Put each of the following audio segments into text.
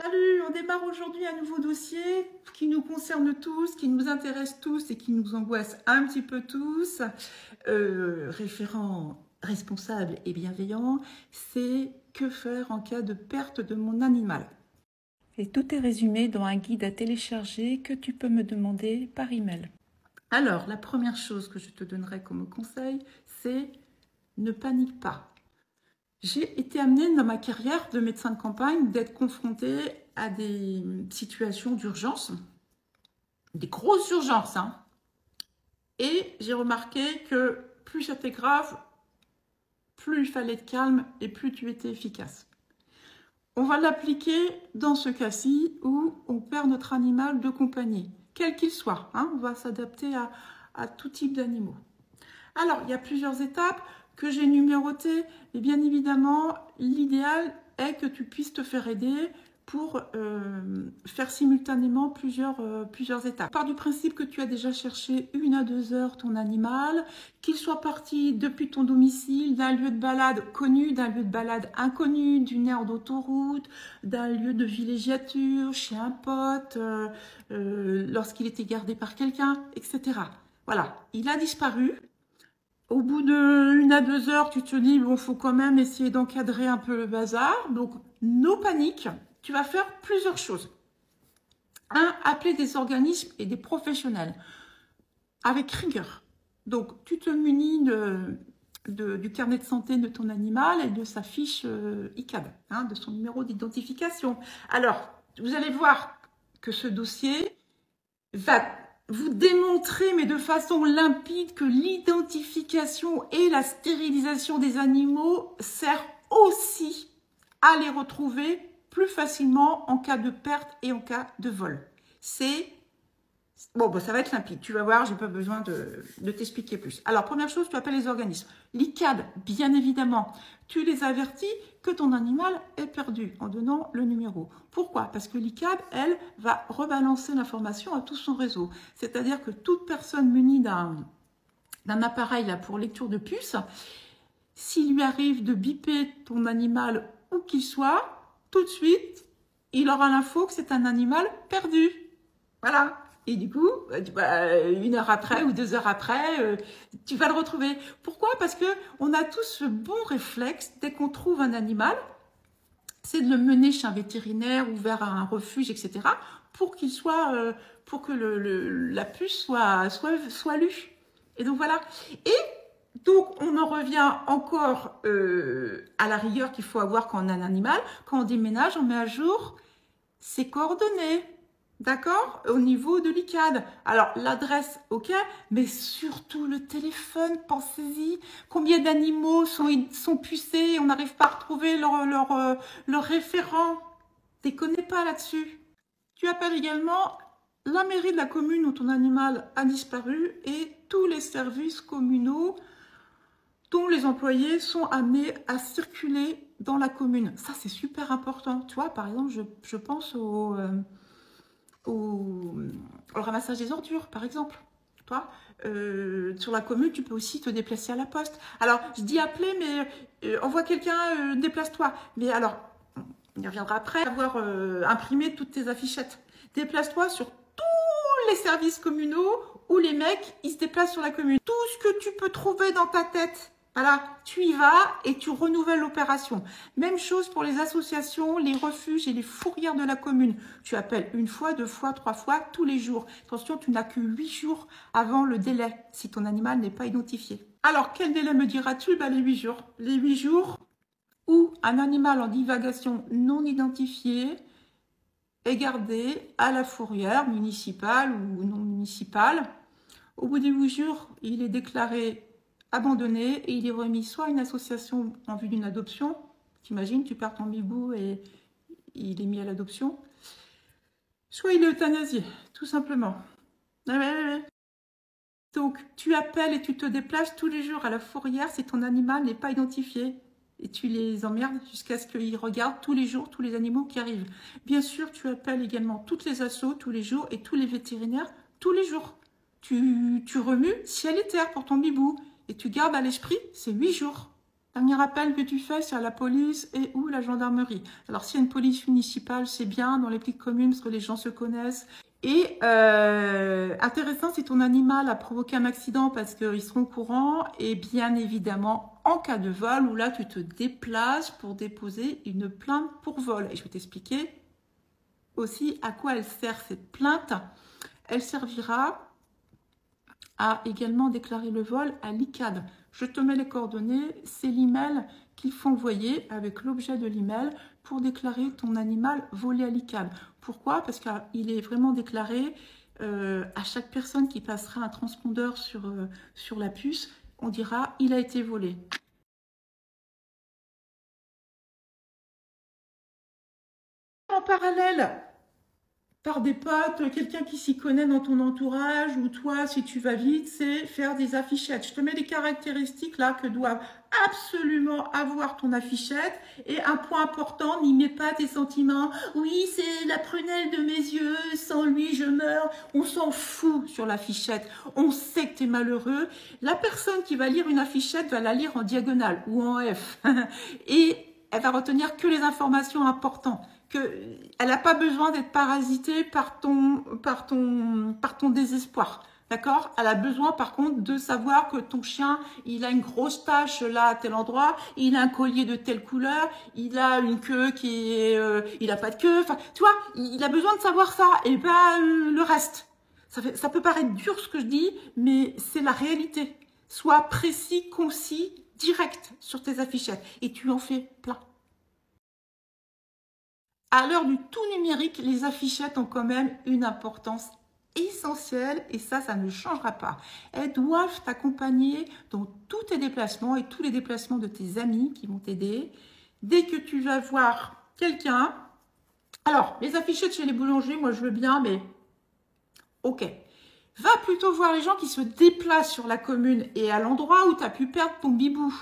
Salut, on démarre aujourd'hui un nouveau dossier qui nous concerne tous, qui nous intéresse tous et qui nous angoisse un petit peu tous. Référent responsable et bienveillant, c'est que faire en cas de perte de mon animal. Et tout est résumé dans un guide à télécharger que tu peux me demander par email. Alors, la première chose que je te donnerai comme conseil, c'est ne panique pas. J'ai été amenée dans ma carrière de médecin de campagne d'être confrontée à des situations d'urgence, des grosses urgences, hein. Et j'ai remarqué que plus c'était grave, plus il fallait être calme et plus tu étais efficace. On va l'appliquer dans ce cas-ci où on perd notre animal de compagnie, quel qu'il soit, hein. On va s'adapter à tout type d'animaux. Alors, il y a plusieurs étapes que j'ai numérotées, et bien évidemment, l'idéal est que tu puisses te faire aider pour faire simultanément plusieurs étapes. Pars du principe que tu as déjà cherché 1 à 2 heures ton animal, qu'il soit parti depuis ton domicile, d'un lieu de balade connu, d'un lieu de balade inconnu, d'une aire d'autoroute, d'un lieu de villégiature, chez un pote, lorsqu'il était gardé par quelqu'un, etc. Voilà, il a disparu. Au bout de 1 à 2 heures, tu te dis, bon, faut quand même essayer d'encadrer un peu le bazar. Donc, no panique. Tu vas faire plusieurs choses. 1, appeler des organismes et des professionnels avec rigueur. Donc, tu te munis du carnet de santé de ton animal et de sa fiche ICAD, hein, de son numéro d'identification. Alors, vous allez voir que ce dossier va vous démontrer, mais de façon limpide, que l'identification et la stérilisation des animaux sert aussi à les retrouver plus facilement en cas de perte et en cas de vol. C'est bon, ça va être limpide. Tu vas voir, j'ai pas besoin de t'expliquer plus. Alors, première chose, tu appelles les organismes. L'ICAD, bien évidemment. Tu les avertis que ton animal est perdu en donnant le numéro. Pourquoi? Parce que l'ICAD, elle, va rebalancer l'information à tout son réseau. C'est-à-dire que toute personne munie d'un appareil là, pour lecture de puce, s'il lui arrive de biper ton animal où qu'il soit, tout de suite, il aura l'info que c'est un animal perdu. Voilà. Et du coup, 1 heure après ou 2 heures après, tu vas le retrouver. Pourquoi? Parce que on a tous ce bon réflexe, dès qu'on trouve un animal, c'est de le mener chez un vétérinaire ou vers un refuge, etc., pour qu'il soit, pour que la puce soit lue. Et donc voilà. Et donc on en revient encore à la rigueur qu'il faut avoir quand on a un animal. Quand on déménage, on met à jour ses coordonnées. D'accord? Au niveau de l'ICAD. Alors, l'adresse, ok, mais surtout le téléphone, pensez-y. Combien d'animaux sont pucés, on n'arrive pas à retrouver leur référent. Déconnez pas là-dessus. Tu appelles également la mairie de la commune où ton animal a disparu et tous les services communaux dont les employés sont amenés à circuler dans la commune. Ça, c'est super important. Tu vois, par exemple, je pense au ramassage des ordures, par exemple. Toi, sur la commune, tu peux aussi te déplacer à la poste. Alors, je dis appeler, mais envoie quelqu'un, déplace-toi. Mais alors, on y reviendra après, avoir imprimé toutes tes affichettes. Déplace-toi sur tous les services communaux où les mecs, ils se déplacent sur la commune. Tout ce que tu peux trouver dans ta tête. Voilà, tu y vas et tu renouvelles l'opération. Même chose pour les associations, les refuges et les fourrières de la commune. Tu appelles 1 fois, 2 fois, 3 fois, tous les jours. Attention, tu n'as que 8 jours avant le délai si ton animal n'est pas identifié. Alors, quel délai me diras-tu? Les 8 jours. Les 8 jours où un animal en divagation non identifié est gardé à la fourrière municipale ou non municipale. Au bout des 8 jours, il est déclaré abandonné et il est remis soit à une association en vue d'une adoption. T'imagines, tu perds ton bibou et il est mis à l'adoption. Soit il est euthanasié, tout simplement. Donc, tu appelles et tu te déplaces tous les jours à la fourrière si ton animal n'est pas identifié. Et tu les emmerdes jusqu'à ce qu'ils regardent tous les jours tous les animaux qui arrivent. Bien sûr, tu appelles également toutes les assos tous les jours et tous les vétérinaires tous les jours. Tu remues ciel et terre pour ton bibou. Et tu gardes à l'esprit ces 8 jours. Dernier appel que tu fais, c'est à la police et ou la gendarmerie. Alors, s'il y a une police municipale, c'est bien dans les petites communes parce que les gens se connaissent. Et intéressant, si ton animal a provoqué un accident parce qu'ils seront au courant. Et bien évidemment, en cas de vol, où là, tu te déplaces pour déposer une plainte pour vol. Et je vais t'expliquer aussi à quoi elle sert cette plainte. Elle servira à également déclarer le vol à l'ICAD. Je te mets les coordonnées, c'est l'email qu'il faut envoyer avec l'objet de l'email pour déclarer ton animal volé à l'ICAD. Pourquoi? Parce qu'il est vraiment déclaré à chaque personne qui passera un transpondeur sur la puce, on dira il a été volé. En parallèle, par des potes, quelqu'un qui s'y connaît dans ton entourage, ou toi, si tu vas vite, c'est faire des affichettes. Je te mets les caractéristiques là que doit absolument avoir ton affichette. Et un point important, n'y mets pas tes sentiments. Oui, c'est la prunelle de mes yeux, sans lui, je meurs. On s'en fout sur l'affichette. On sait que tu es malheureux. La personne qui va lire une affichette va la lire en diagonale ou en F. Et elle va retenir que les informations importantes. Elle n'a pas besoin d'être parasitée par ton désespoir. D'accord? Elle a besoin, par contre, de savoir que ton chien, il a une grosse tache là à tel endroit, il a un collier de telle couleur, il a une queue qui est, il a pas de queue. Enfin, tu vois, il a besoin de savoir ça et pas le reste. Ça peut paraître dur ce que je dis, mais c'est la réalité. Sois précis, concis, direct sur tes affichettes et tu en fais plein. À l'heure du tout numérique, les affichettes ont quand même une importance essentielle et ça ne changera pas. Elles doivent t'accompagner dans tous tes déplacements et tous les déplacements de tes amis qui vont t'aider. Dès que tu vas voir quelqu'un, alors les affichettes chez les boulangers, moi je veux bien, mais ok. Va plutôt voir les gens qui se déplacent sur la commune et à l'endroit où tu as pu perdre ton bibou.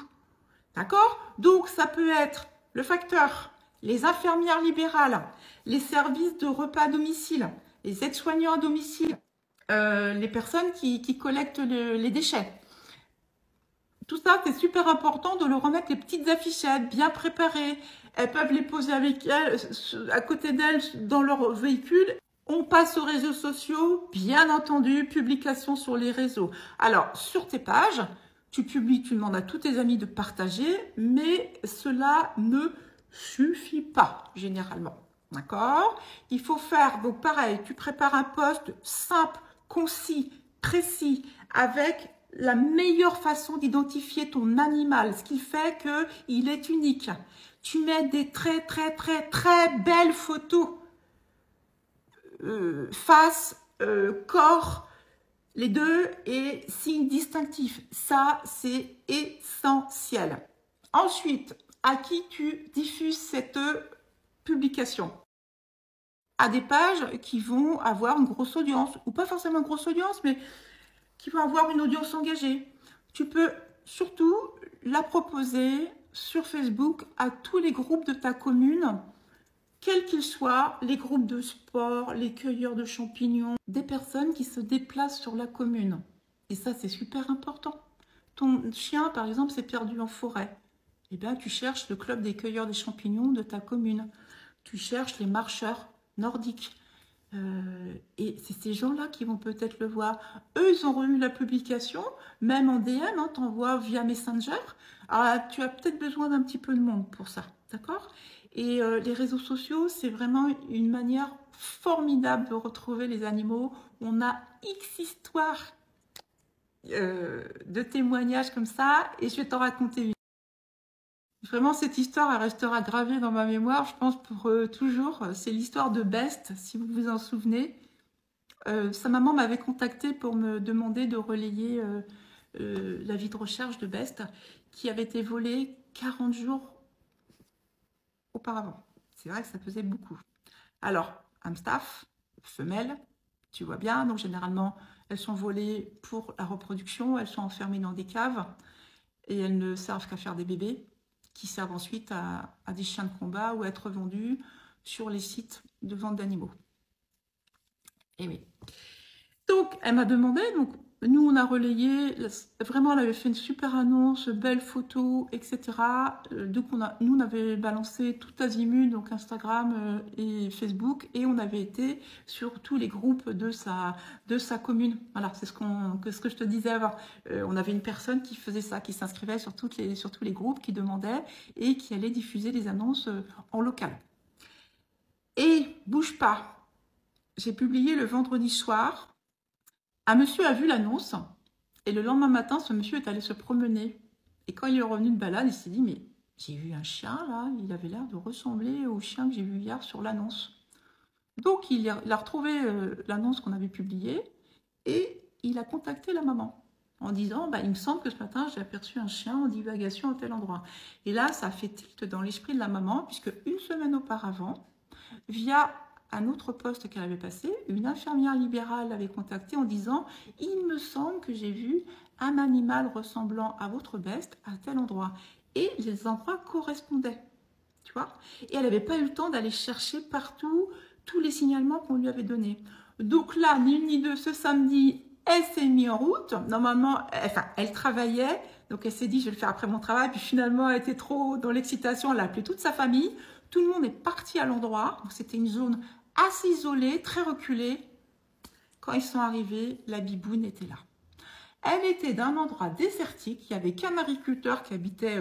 D'accord? Donc ça peut être le facteur, les infirmières libérales, les services de repas à domicile, les aides-soignants à domicile, les personnes qui collectent les déchets. Tout ça, c'est super important de leur remettre les petites affichettes bien préparées. Elles peuvent les poser avec elles, à côté d'elles, dans leur véhicule. On passe aux réseaux sociaux, bien entendu, publication sur les réseaux. Alors, sur tes pages, tu publies, tu demandes à tous tes amis de partager, mais cela ne suffit pas, généralement. D'accord? Il faut faire, donc pareil, tu prépares un post simple, concis, précis, avec la meilleure façon d'identifier ton animal, ce qui fait qu'il est unique. Tu mets des très belles photos, face, corps, les deux, et signes distinctifs. Ça, c'est essentiel. Ensuite, à qui tu diffuses cette publication? À des pages qui vont avoir une grosse audience, ou pas forcément une grosse audience, mais qui vont avoir une audience engagée. Tu peux surtout la proposer sur Facebook à tous les groupes de ta commune, quels qu'ils soient, les groupes de sport, les cueilleurs de champignons, des personnes qui se déplacent sur la commune. Et ça, c'est super important. Ton chien, par exemple, s'est perdu en forêt. Eh bien, tu cherches le club des cueilleurs de champignons de ta commune. Tu cherches les marcheurs nordiques. Et c'est ces gens-là qui vont peut-être le voir. Eux, ils ont reçu la publication, même en DM, hein, t'envoies via Messenger. Alors, tu as peut-être besoin d'un petit peu de monde pour ça, d'accord? Et les réseaux sociaux, c'est vraiment une manière formidable de retrouver les animaux. On a X histoires de témoignages comme ça, et je vais t'en raconter une. Vraiment, cette histoire, elle restera gravée dans ma mémoire, je pense, pour toujours. C'est l'histoire de Best, si vous vous en souvenez. Sa maman m'avait contactée pour me demander de relayer l'avis de recherche de Best, qui avait été volé 40 jours auparavant. C'est vrai que ça faisait beaucoup. Alors, Amstaff, femelle, tu vois bien, donc généralement, elles sont volées pour la reproduction, elles sont enfermées dans des caves, et elles ne servent qu'à faire des bébés, qui servent ensuite à des chiens de combat ou à être vendus sur les sites de vente d'animaux. Et oui. Donc, elle m'a demandé, donc, nous, on a relayé, vraiment, elle avait fait une super annonce, belle photo, etc. Donc, nous, on avait balancé tout azimut, donc Instagram et Facebook, et on avait été sur tous les groupes de sa commune. Voilà, c'est ce que je te disais avant. On avait une personne qui faisait ça, qui s'inscrivait sur tous les groupes, qui demandait, et qui allait diffuser les annonces en local. Et, bouge pas, j'ai publié le vendredi soir. Un monsieur a vu l'annonce et le lendemain matin, ce monsieur est allé se promener. Et quand il est revenu de balade, il s'est dit, mais j'ai vu un chien là, il avait l'air de ressembler au chien que j'ai vu hier sur l'annonce. Donc il a retrouvé l'annonce qu'on avait publiée et il a contacté la maman en disant, bah, il me semble que ce matin j'ai aperçu un chien en divagation à tel endroit. Et là, ça a fait tilt dans l'esprit de la maman puisque une semaine auparavant, via un autre poste qu'elle avait passé, une infirmière libérale l'avait contactée en disant « Il me semble que j'ai vu un animal ressemblant à votre bête à tel endroit. » Et les endroits correspondaient, tu vois. Et elle n'avait pas eu le temps d'aller chercher partout tous les signalements qu'on lui avait donnés. Donc là, ni une ni deux, ce samedi, elle s'est mise en route. Normalement, elle travaillait, donc elle s'est dit « Je vais le faire après mon travail ». Puis finalement, elle était trop dans l'excitation, elle a appelé toute sa famille. Tout le monde est parti à l'endroit. C'était une zone assez isolée, très reculée. Quand ils sont arrivés, la biboune était là. Elle était d'un endroit désertique. Il n'y avait qu'un agriculteur qui habitait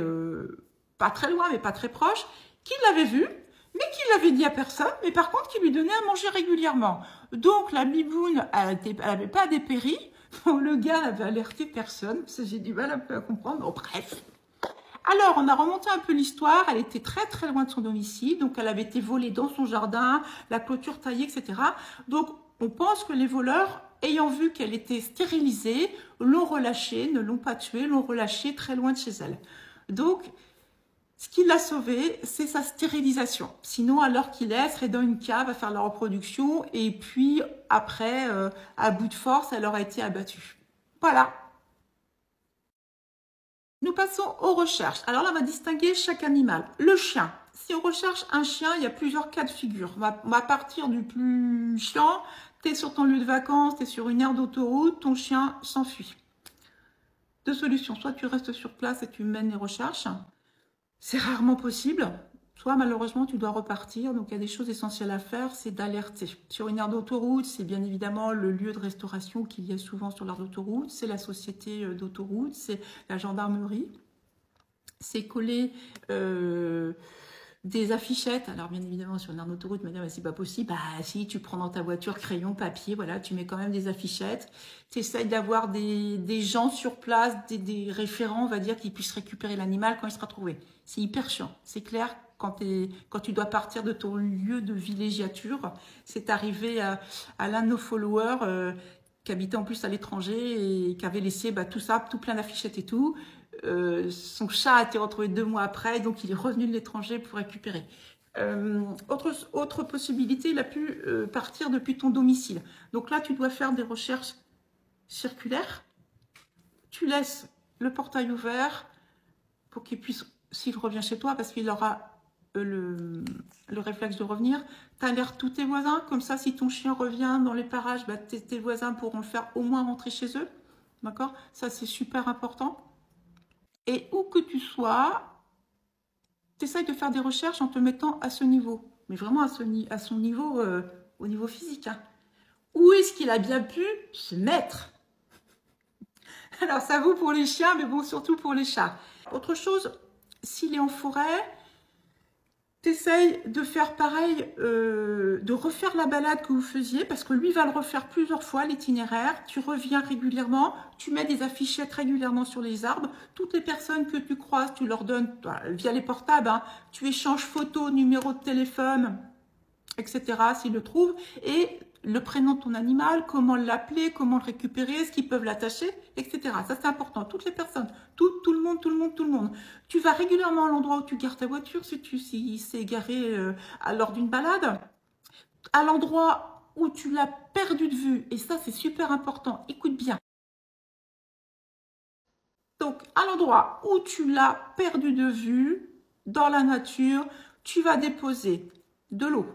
pas très loin, mais pas très proche, qui l'avait vu, mais qui l'avait dit à personne, mais par contre qui lui donnait à manger régulièrement. Donc la biboune, elle n'avait pas dépéri. Bon, le gars n'avait alerté personne. J'ai du mal un peu à comprendre. Bon, bref. Alors, on a remonté un peu l'histoire. Elle était très très loin de son domicile, donc elle avait été volée dans son jardin, la clôture taillée, etc. Donc, on pense que les voleurs, ayant vu qu'elle était stérilisée, l'ont relâchée, ne l'ont pas tuée, l'ont relâchée très loin de chez elle. Donc, ce qui l'a sauvée, c'est sa stérilisation. Sinon, à l'heure qu'il est, elle serait dans une cave à faire la reproduction, et puis après, à bout de force, elle aurait été abattue. Voilà. Nous passons aux recherches. Alors là, on va distinguer chaque animal. Le chien. Si on recherche un chien, il y a plusieurs cas de figure. On va partir du plus chiant. Tu es sur ton lieu de vacances, tu es sur une aire d'autoroute, ton chien s'enfuit. Deux solutions. Soit tu restes sur place et tu mènes les recherches. C'est rarement possible. Soit malheureusement, tu dois repartir. Donc, il y a des choses essentielles à faire, c'est d'alerter. Sur une aire d'autoroute, c'est bien évidemment le lieu de restauration qu'il y a souvent sur l'aire d'autoroute. C'est la société d'autoroute, c'est la gendarmerie. C'est coller des affichettes. Alors, bien évidemment, sur une aire d'autoroute, tu vas dire, c'est pas possible. Bah, si, tu prends dans ta voiture crayon, papier, voilà, tu mets quand même des affichettes. Tu essayes d'avoir des gens sur place, des référents, on va dire, qui puissent récupérer l'animal quand il sera trouvé. C'est hyper chiant, c'est clair. Quand tu dois partir de ton lieu de villégiature, c'est arrivé à l'un de nos followers qui habitait en plus à l'étranger et qui avait laissé tout ça, tout plein d'affichettes et tout. Son chat a été retrouvé 2 mois après, donc il est revenu de l'étranger pour récupérer. Autre possibilité, il a pu partir depuis ton domicile. Donc là, tu dois faire des recherches circulaires. Tu laisses le portail ouvert pour qu'il puisse, s'il revient chez toi, parce qu'il aura le réflexe de revenir, tu alertes tous tes voisins, comme ça si ton chien revient dans les parages, tes voisins pourront le faire au moins rentrer chez eux, d'accord? Ça c'est super important. Et où que tu sois, tu essayes de faire des recherches en te mettant à ce niveau, mais vraiment à son niveau, au niveau physique. Hein. Où est-ce qu'il a bien pu se mettre? Alors ça vaut pour les chiens, mais bon, surtout pour les chats. Autre chose, s'il est en forêt, t'essayes de faire pareil, de refaire la balade que vous faisiez, parce que lui va le refaire plusieurs fois, l'itinéraire. Tu reviens régulièrement, tu mets des affichettes régulièrement sur les arbres. Toutes les personnes que tu croises, tu leur donnes, via les portables, hein, tu échanges photos, numéro de téléphone, etc. s'ils le trouvent, et le prénom de ton animal, comment l'appeler, comment le récupérer, est-ce qu'ils peuvent l'attacher, etc. Ça, c'est important. Toutes les personnes, tout le monde. Tu vas régulièrement à l'endroit où tu gares ta voiture, si c'est garé lors d'une balade, à l'endroit où tu l'as perdu de vue, et ça, c'est super important. Écoute bien. Donc, à l'endroit où tu l'as perdu de vue, dans la nature, tu vas déposer de l'eau,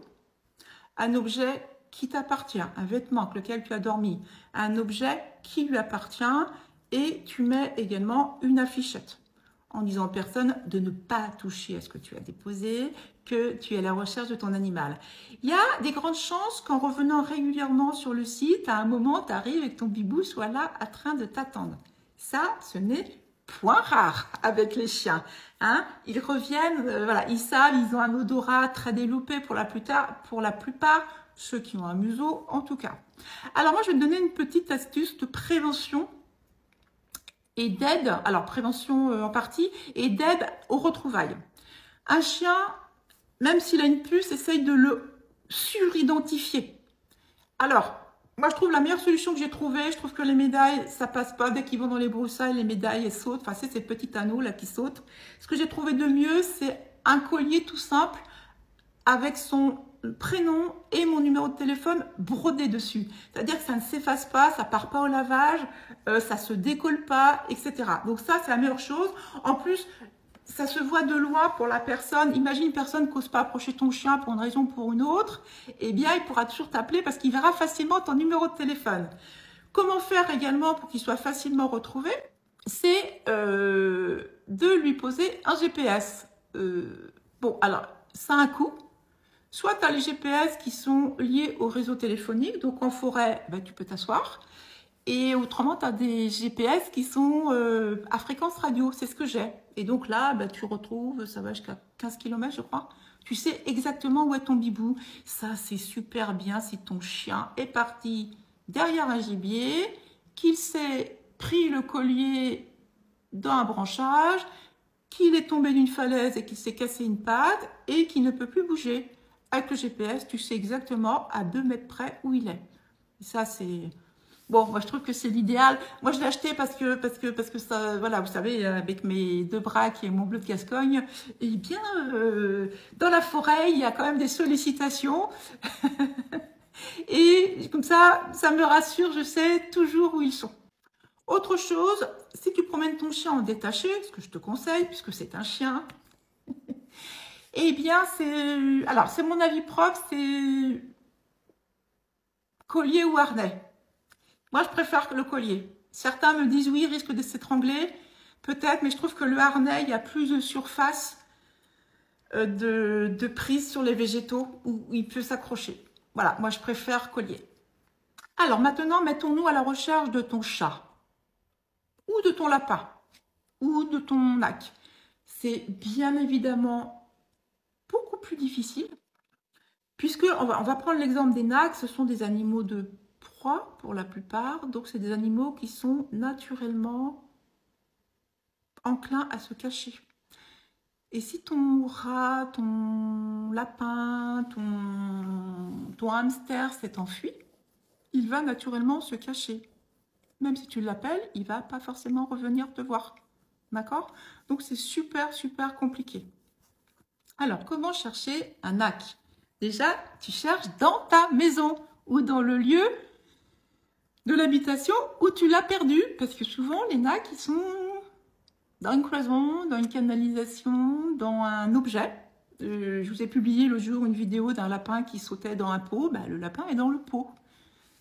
un objet qui t'appartient, un vêtement avec lequel tu as dormi, un objet qui lui appartient, et tu mets également une affichette en disant aux personnes de ne pas toucher à ce que tu as déposé, que tu es à la recherche de ton animal. Il y a des grandes chances qu'en revenant régulièrement sur le site, à un moment, tu arrives et que ton bibou soit là en train de t'attendre. Ça, ce n'est point rare avec les chiens. Hein, ils reviennent, voilà, ils savent, ils ont un odorat très développé pour la plupart, ceux qui ont un museau en tout cas. Alors moi, je vais te donner une petite astuce de prévention et d'aide, alors prévention en partie, et d'aide aux retrouvailles. Un chien, même s'il a une puce, essaye de le suridentifier. Alors, moi je trouve la meilleure solution que j'ai trouvée, je trouve que les médailles, ça passe pas. Dès qu'ils vont dans les broussailles, les médailles, elles sautent. Enfin, c'est ces petits anneaux là qui sautent. Ce que j'ai trouvé de mieux, c'est un collier tout simple avec son prénom et mon numéro de téléphone brodé dessus. C'est-à-dire que ça ne s'efface pas, ça part pas au lavage, ça se décolle pas, etc. Donc ça, c'est la meilleure chose. En plus, ça se voit de loin pour la personne. Imagine une personne qui n'ose pas approcher ton chien pour une raison ou pour une autre. Eh bien, il pourra toujours t'appeler parce qu'il verra facilement ton numéro de téléphone. Comment faire également pour qu'il soit facilement retrouvé? C'est de lui poser un GPS. Bon, alors, ça a un coût. Soit tu as les GPS qui sont liés au réseau téléphonique, donc en forêt, ben, tu peux t'asseoir. Et autrement, tu as des GPS qui sont à fréquence radio, c'est ce que j'ai. Et donc là, ben, tu retrouves, ça va jusqu'à 15 km, je crois. Tu sais exactement où est ton bibou. Ça, c'est super bien si ton chien est parti derrière un gibier, qu'il s'est pris le collier dans un branchage, qu'il est tombé d'une falaise et qu'il s'est cassé une patte et qu'il ne peut plus bouger. Avec le GPS, tu sais exactement à 2 mètres près où il est. Et ça, c'est... Bon, moi, je trouve que c'est l'idéal. Moi, je l'ai acheté parce que ça... Voilà, vous savez, avec mes 2 braques et mon bleu de Gascogne, eh bien, dans la forêt, il y a quand même des sollicitations. Et comme ça me rassure, je sais toujours où ils sont. Autre chose, si tu promènes ton chien en détaché, ce que je te conseille, puisque c'est un chien... Eh bien, c'est... Alors, c'est mon avis propre, c'est collier ou harnais. Moi, je préfère le collier. Certains me disent, oui, il risque de s'étrangler. Peut-être, mais je trouve que le harnais, il y a plus de surface de prise sur les végétaux où il peut s'accrocher. Voilà, moi, je préfère collier. Alors, maintenant, mettons-nous à la recherche de ton chat ou de ton lapin ou de ton âne. C'est bien évidemment beaucoup plus difficile, puisque on va prendre l'exemple des nacs. Ce sont des animaux de proie pour la plupart, donc c'est des animaux qui sont naturellement enclins à se cacher. Et si ton rat, ton lapin, ton hamster s'est enfui, il va naturellement se cacher. Même si tu l'appelles, il ne va pas forcément revenir te voir. D'accord? Donc c'est super, super compliqué. Alors, comment chercher un nac? Déjà, tu cherches dans ta maison ou dans le lieu de l'habitation où tu l'as perdu. Parce que souvent, les nacs, ils sont dans une cloison, dans une canalisation, dans un objet. Je vous ai publié le jour une vidéo d'un lapin qui sautait dans un pot. Ben, le lapin est dans le pot.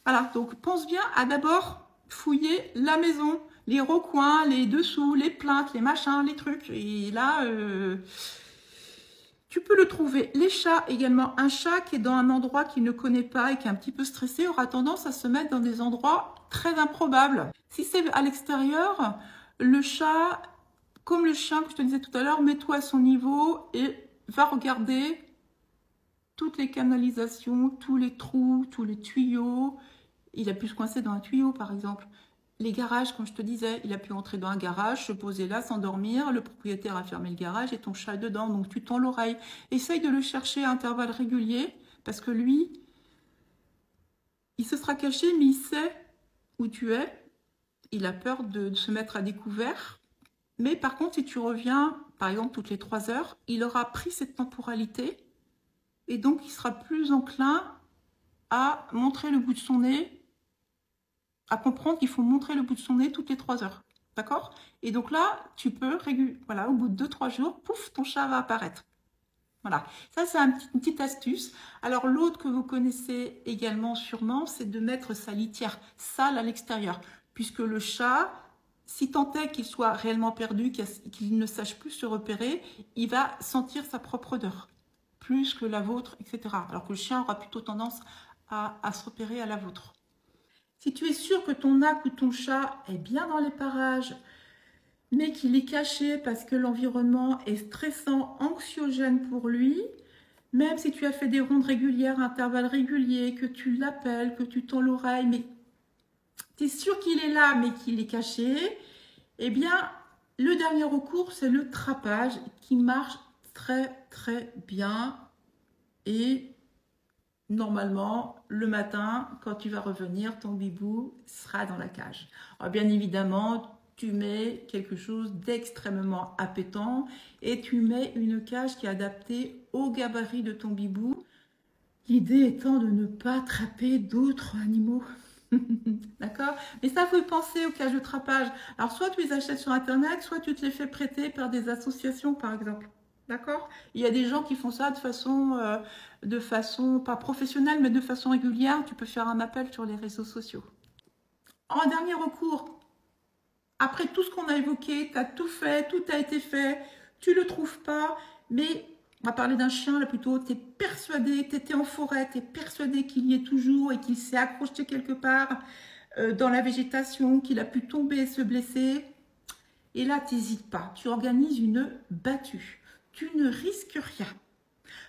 Voilà, donc pense bien à d'abord fouiller la maison, les recoins, les dessous, les plaintes, les machins, les trucs. Et là... tu peux le trouver. Les chats également. Un chat qui est dans un endroit qu'il ne connaît pas et qui est un petit peu stressé aura tendance à se mettre dans des endroits très improbables. Si c'est à l'extérieur, le chat, comme le chien que je te disais tout à l'heure, mets-toi à son niveau et va regarder toutes les canalisations, tous les trous, tous les tuyaux. Il a pu se coincer dans un tuyau, par exemple. Les garages, comme je te disais, il a pu entrer dans un garage, se poser là, s'endormir, le propriétaire a fermé le garage et ton chat est dedans, donc tu tends l'oreille. Essaye de le chercher à intervalles réguliers, parce que lui, il se sera caché, mais il sait où tu es. Il a peur de se mettre à découvert. Mais par contre, si tu reviens, par exemple, toutes les 3 heures, il aura pris cette temporalité, et donc il sera plus enclin à montrer le bout de son nez, à comprendre qu'il faut montrer le bout de son nez toutes les 3 heures. D'accord? Et donc là, tu peux, voilà, au bout de 2-3 jours, pouf, ton chat va apparaître. Voilà, ça c'est une petite astuce. Alors l'autre que vous connaissez également sûrement, c'est de mettre sa litière sale à l'extérieur. Puisque le chat, si tant est qu'il soit réellement perdu, qu'il ne sache plus se repérer, il va sentir sa propre odeur, plus que la vôtre, etc. Alors que le chien aura plutôt tendance à se repérer à la vôtre. Si tu es sûr que ton ac ou ton chat est bien dans les parages, mais qu'il est caché parce que l'environnement est stressant, anxiogène pour lui, même si tu as fait des rondes régulières, intervalles réguliers, que tu l'appelles, que tu tends l'oreille, mais tu es sûr qu'il est là, mais qu'il est caché, eh bien, le dernier recours, c'est le trapage qui marche très très bien. Et normalement, le matin, quand tu vas revenir, ton bibou sera dans la cage. Alors, bien évidemment, tu mets quelque chose d'extrêmement appétant et tu mets une cage qui est adaptée au gabarit de ton bibou. L'idée étant de ne pas attraper d'autres animaux. D'accord? Mais ça, il faut y penser aux cages de trapage. Alors, soit tu les achètes sur Internet, soit tu te les fais prêter par des associations, par exemple. D'accord? Il y a des gens qui font ça de façon pas professionnelle, mais de façon régulière. Tu peux faire un appel sur les réseaux sociaux. En dernier recours, après tout ce qu'on a évoqué, tu as tout fait, tout a été fait, tu ne le trouves pas, mais on va parler d'un chien là plutôt, tu es persuadé, tu étais en forêt, tu es persuadé qu'il y est toujours et qu'il s'est accroché quelque part dans la végétation, qu'il a pu tomber et se blesser. Et là, tu n'hésites pas, tu organises une battue. Tu ne risques rien.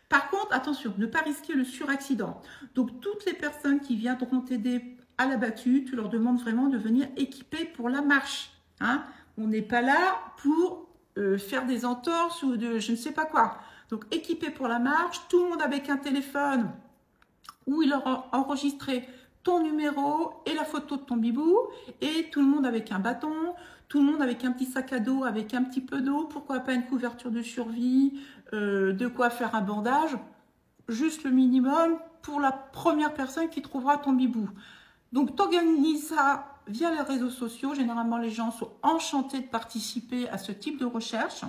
Par contre, attention, ne pas risquer le suraccident. Donc, toutes les personnes qui viendront t'aider à la battue, tu leur demandes vraiment de venir équipées pour la marche. Hein? On n'est pas là pour faire des entorses ou de je ne sais pas quoi. Donc, équipé pour la marche, tout le monde avec un téléphone où il aura enregistré ton numéro et la photo de ton bibou, et tout le monde avec un bâton, tout le monde avec un petit sac à dos, avec un petit peu d'eau, pourquoi pas une couverture de survie, de quoi faire un bandage, juste le minimum pour la première personne qui trouvera ton bibou. Donc, tu organises ça via les réseaux sociaux. Généralement, les gens sont enchantés de participer à ce type de recherche.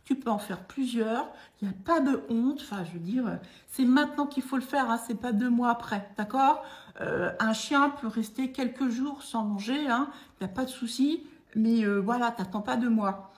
Tu peux en faire plusieurs. Il n'y a pas de honte. Enfin, je veux dire, c'est maintenant qu'il faut le faire. Hein, c'est pas 2 mois après. D'accord? Un chien peut rester quelques jours sans manger. Hein, il n'y a pas de souci. Mais voilà, t'attends pas 2 mois.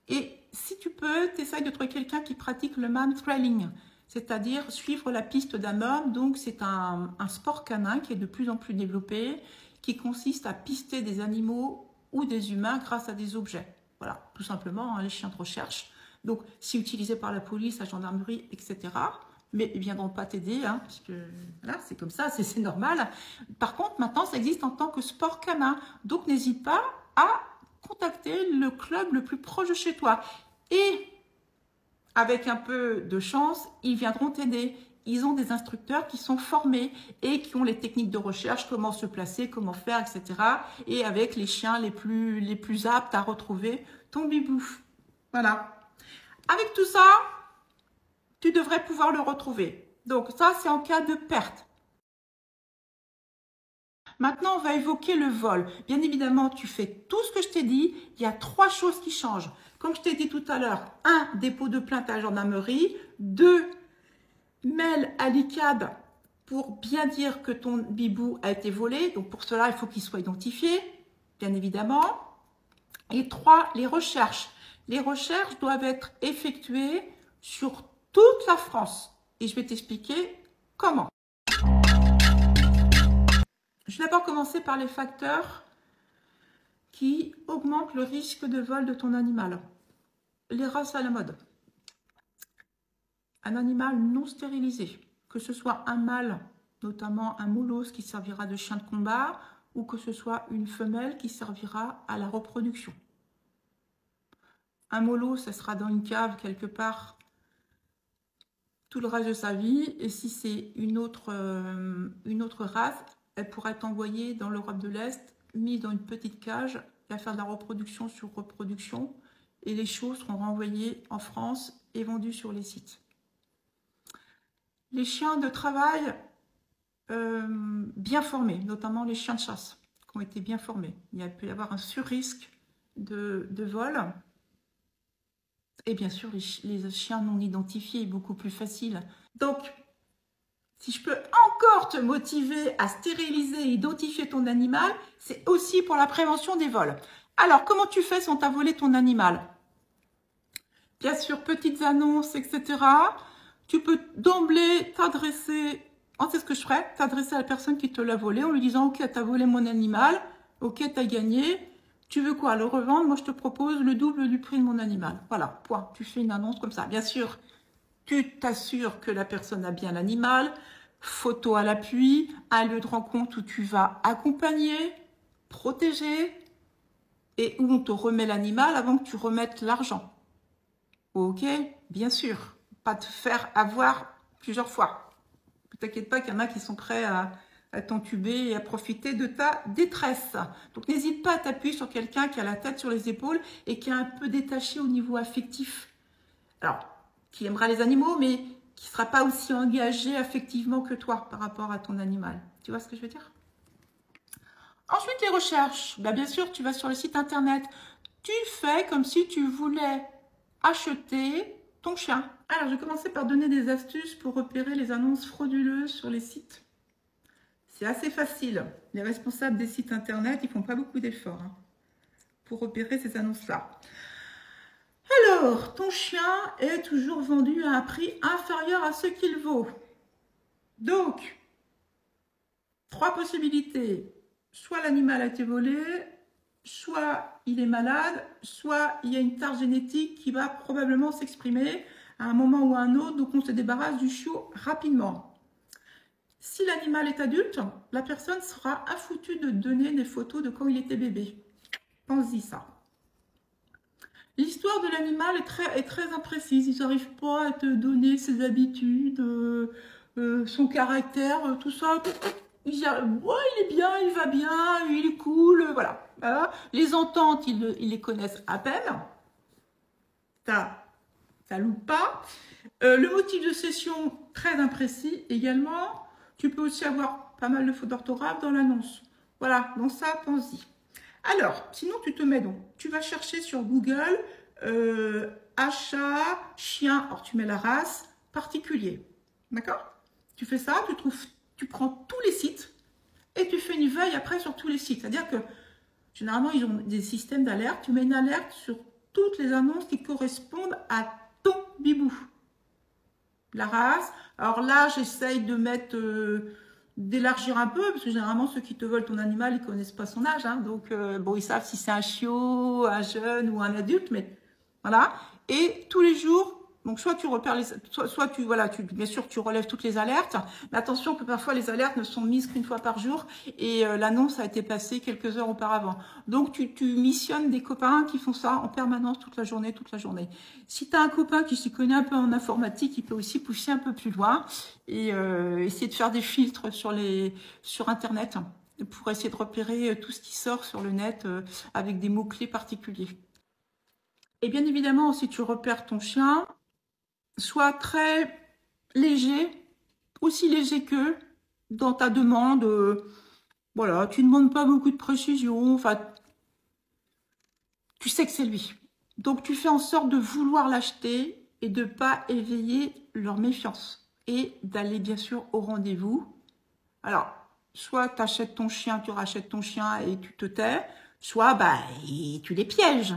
Et si tu peux, t'essayes de trouver quelqu'un qui pratique le man trailing. C'est-à-dire suivre la piste d'un homme. Donc, c'est un sport canin qui est de plus en plus développé, qui consiste à pister des animaux ou des humains grâce à des objets. Voilà, tout simplement, hein, les chiens de recherche. Donc, si utilisé par la police, la gendarmerie, etc., mais ils ne viendront pas t'aider, hein, parce que voilà, c'est comme ça, c'est normal. Par contre, maintenant, ça existe en tant que sport canin. Donc, n'hésite pas à contacter le club le plus proche de chez toi. Et avec un peu de chance, ils viendront t'aider. Ils ont des instructeurs qui sont formés et qui ont les techniques de recherche, comment se placer, comment faire, etc. Et avec les chiens les plus aptes à retrouver ton bibou. Voilà. Avec tout ça, tu devrais pouvoir le retrouver. Donc ça, c'est en cas de perte. Maintenant, on va évoquer le vol. Bien évidemment, tu fais tout ce que je t'ai dit. Il y a 3 choses qui changent. Comme je t'ai dit tout à l'heure, 1, dépôt de plainte à la gendarmerie. 2, mail à l'ICAD pour bien dire que ton bibou a été volé. Donc pour cela, il faut qu'il soit identifié, bien évidemment. Et 3, les recherches. Les recherches doivent être effectuées sur toute la France. Et je vais t'expliquer comment. Je vais d'abord commencer par les facteurs qui augmentent le risque de vol de ton animal. Les races à la mode. Un animal non stérilisé, que ce soit un mâle, notamment un moulos qui servira de chien de combat, ou que ce soit une femelle qui servira à la reproduction. Un mollo, ça sera dans une cave quelque part tout le reste de sa vie, et si c'est une autre race, elle pourra être envoyée dans l'Europe de l'Est, mise dans une petite cage, et à faire de la reproduction sur reproduction, et les chiots seront renvoyés en France et vendus sur les sites. Les chiens de travail bien formés, notamment les chiens de chasse, qui ont été bien formés. Il peut y avoir un sur-risque de vol. Et bien sûr, les chiens non identifiés, beaucoup plus facile. Donc, si je peux encore te motiver à stériliser et identifier ton animal, c'est aussi pour la prévention des vols. Alors, comment tu fais si on t'a volé ton animal? Bien sûr, petites annonces, etc. Tu peux d'emblée t'adresser, c'est ce que je ferais, t'adresser à la personne qui te l'a volé en lui disant « Ok, t'as volé mon animal, ok, t'as gagné, tu veux quoi, le revendre? Moi, je te propose le double du prix de mon animal. » Voilà, point. Tu fais une annonce comme ça. Bien sûr, tu t'assures que la personne a bien l'animal, photo à l'appui, un lieu de rencontre où tu vas accompagner, protéger et où on te remet l'animal avant que tu remettes l'argent. Ok, bien sûr, pas te faire avoir plusieurs fois. Ne t'inquiète pas qu'il y en a qui sont prêts à t'entuber et à profiter de ta détresse. Donc n'hésite pas à t'appuyer sur quelqu'un qui a la tête sur les épaules et qui est un peu détaché au niveau affectif. Alors, qui aimera les animaux, mais qui ne sera pas aussi engagé affectivement que toi par rapport à ton animal. Tu vois ce que je veux dire? Ensuite, les recherches. Bien sûr, tu vas sur le site internet. Tu fais comme si tu voulais acheter ton chien. Alors, je vais commencer par donner des astuces pour repérer les annonces frauduleuses sur les sites. C'est assez facile. Les responsables des sites internet, ils font pas beaucoup d'efforts pour repérer ces annonces-là. Alors, ton chien est toujours vendu à un prix inférieur à ce qu'il vaut. Donc, 3 possibilités. Soit l'animal a été volé, soit il est malade, soit il y a une tare génétique qui va probablement s'exprimer à un moment ou à un autre, donc on se débarrasse du chiot rapidement. Si l'animal est adulte, la personne sera affoutue de donner des photos de quand il était bébé. Pense-y ça. L'histoire de l'animal est très imprécise. Ils n'arrivent pas à te donner ses habitudes, son caractère, tout ça. Il est bien, il va bien, il est cool, voilà. Les ententes, ils les connaissent à peine. Ça loupe pas. Le motif de cession, très imprécis également. Tu peux aussi avoir pas mal de fautes d'orthographe dans l'annonce. Voilà, donc ça, pense-y. Alors, sinon, tu vas chercher sur Google achat, chien, alors tu mets la race, particulier. D'accord? Tu fais ça, tu prends tous les sites et tu fais une veille après sur tous les sites. C'est-à-dire que généralement, ils ont des systèmes d'alerte. Tu mets une alerte sur toutes les annonces qui correspondent à ton bibou. La race. Alors là, j'essaye de mettre, d'élargir un peu, parce que généralement, ceux qui te volent ton animal, ils connaissent pas son âge. Donc, bon, ils savent si c'est un chiot, un jeune ou un adulte, mais voilà. Et tous les jours, donc soit tu repères soit tu, voilà, bien sûr, tu relèves toutes les alertes. Mais attention que parfois les alertes ne sont mises qu'une fois par jour et l'annonce a été passée quelques heures auparavant. Donc tu missionnes des copains qui font ça en permanence toute la journée, Si tu as un copain qui s'y connaît un peu en informatique, il peut aussi pousser un peu plus loin et essayer de faire des filtres sur Internet pour essayer de repérer tout ce qui sort sur le net avec des mots-clés particuliers. Et bien évidemment, si tu repères ton chien, sois très léger, aussi léger qu'eux, dans ta demande. Voilà, tu ne demandes pas beaucoup de précision. Enfin, tu sais que c'est lui. Donc, tu fais en sorte de vouloir l'acheter et de ne pas éveiller leur méfiance. Et d'aller, bien sûr, au rendez-vous. Alors, soit tu achètes ton chien, tu rachètes ton chien et tu te tais, soit tu les pièges.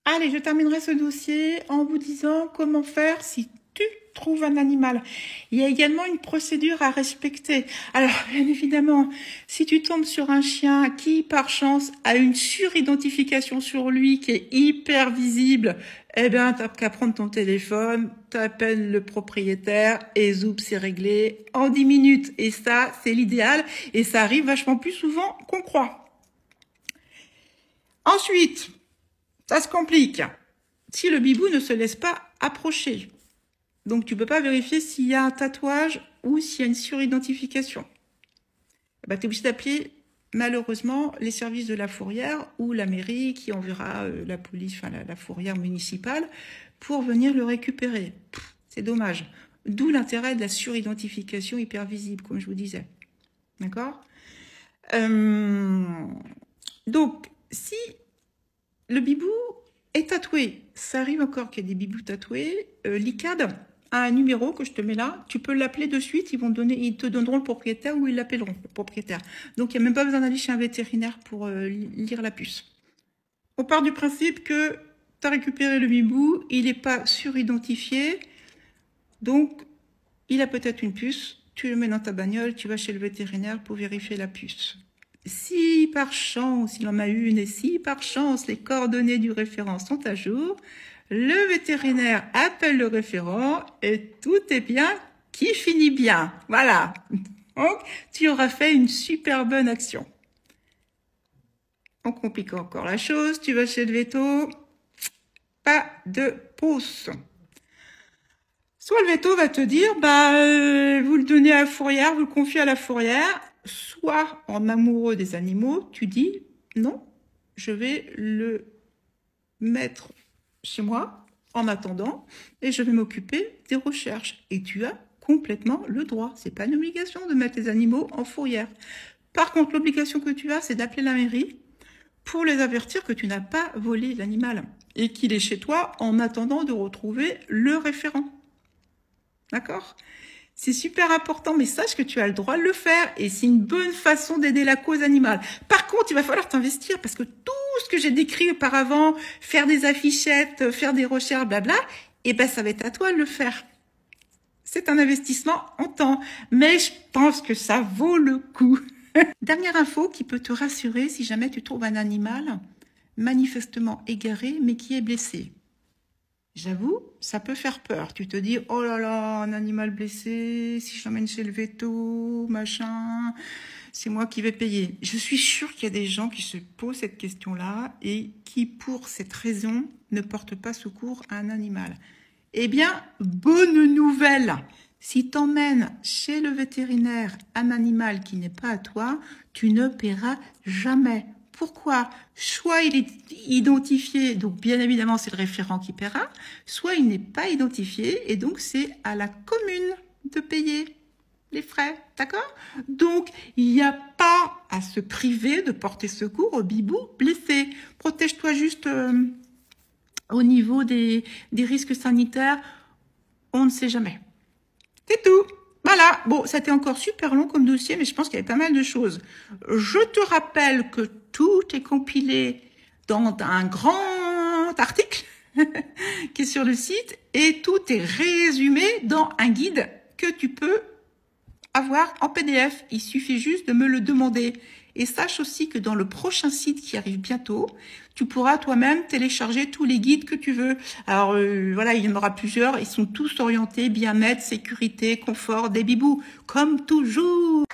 Allez, je terminerai ce dossier en vous disant comment faire si tu trouves un animal. Il y a également une procédure à respecter. Alors, bien évidemment, si tu tombes sur un chien qui, par chance, a une suridentification sur lui qui est hyper visible, eh bien, t'as qu'à prendre ton téléphone, t'appelles le propriétaire et zoup, c'est réglé en 10 minutes. Et ça, c'est l'idéal et ça arrive vachement plus souvent qu'on croit. Ensuite, ça se complique. Si le bibou ne se laisse pas approcher. Donc, tu peux pas vérifier s'il y a un tatouage ou s'il y a une suridentification. Tu es obligé d'appeler, malheureusement, les services de la fourrière ou la mairie qui enverra la police, enfin la fourrière municipale, pour venir le récupérer. C'est dommage. D'où l'intérêt de la suridentification hyper visible, comme je vous disais. D'accord? Donc, si le bibou est tatoué. Ça arrive encore qu'il y ait des bibous tatoués. L'ICAD a un numéro que je te mets là. Tu peux l'appeler de suite. Ils te donneront le propriétaire ou ils l'appelleront le propriétaire. Donc, il n'y a même pas besoin d'aller chez un vétérinaire pour lire la puce. On part du principe que tu as récupéré le bibou. Il n'est pas suridentifié. Donc, il a peut-être une puce. Tu le mets dans ta bagnole. Tu vas chez le vétérinaire pour vérifier la puce. Si par chance il en a une et si par chance les coordonnées du référent sont à jour, le vétérinaire appelle le référent et tout est bien qui finit bien. Voilà. Donc, tu auras fait une super bonne action. On complique encore la chose. Tu vas chez le véto. Pas de pouce. Soit le véto va te dire, vous le donnez à la fourrière, vous le confiez à la fourrière. Soit, en amoureux des animaux, tu dis, non, je vais le mettre chez moi en attendant et je vais m'occuper des recherches. Et tu as complètement le droit. C'est pas une obligation de mettre les animaux en fourrière. Par contre, l'obligation que tu as, c'est d'appeler la mairie pour les avertir que tu n'as pas volé l'animal et qu'il est chez toi en attendant de retrouver le référent. D'accord ? C'est super important, mais sache que tu as le droit de le faire et c'est une bonne façon d'aider la cause animale. Par contre, il va falloir t'investir parce que tout ce que j'ai décrit auparavant, faire des affichettes, faire des recherches, blabla, ça va être à toi de le faire. C'est un investissement en temps, mais je pense que ça vaut le coup. Dernière info qui peut te rassurer si jamais tu trouves un animal manifestement égaré, mais qui est blessé. J'avoue, ça peut faire peur. Tu te dis, oh là là, un animal blessé, si je l'emmène chez le véto, machin, c'est moi qui vais payer. Je suis sûre qu'il y a des gens qui se posent cette question-là et qui, pour cette raison, ne portent pas secours à un animal. Eh bien, bonne nouvelle. Si tu emmènes chez le vétérinaire un animal qui n'est pas à toi, tu ne paieras jamais. Pourquoi? Soit il est identifié, donc bien évidemment c'est le référent qui paiera, soit il n'est pas identifié et donc c'est à la commune de payer les frais, d'accord? Donc il n'y a pas à se priver de porter secours au bibou blessé. Protège-toi juste au niveau des risques sanitaires, on ne sait jamais. C'est tout. Voilà, bon, ça a été encore super long comme dossier, mais je pense qu'il y avait pas mal de choses. Je te rappelle que tout est compilé dans un grand article qui est sur le site et tout est résumé dans un guide que tu peux avoir en PDF. Il suffit juste de me le demander. Et sache aussi que dans le prochain site qui arrive bientôt, tu pourras toi-même télécharger tous les guides que tu veux. Alors voilà, il y en aura plusieurs. Ils sont tous orientés bien-être, sécurité, confort, des bibous, comme toujours.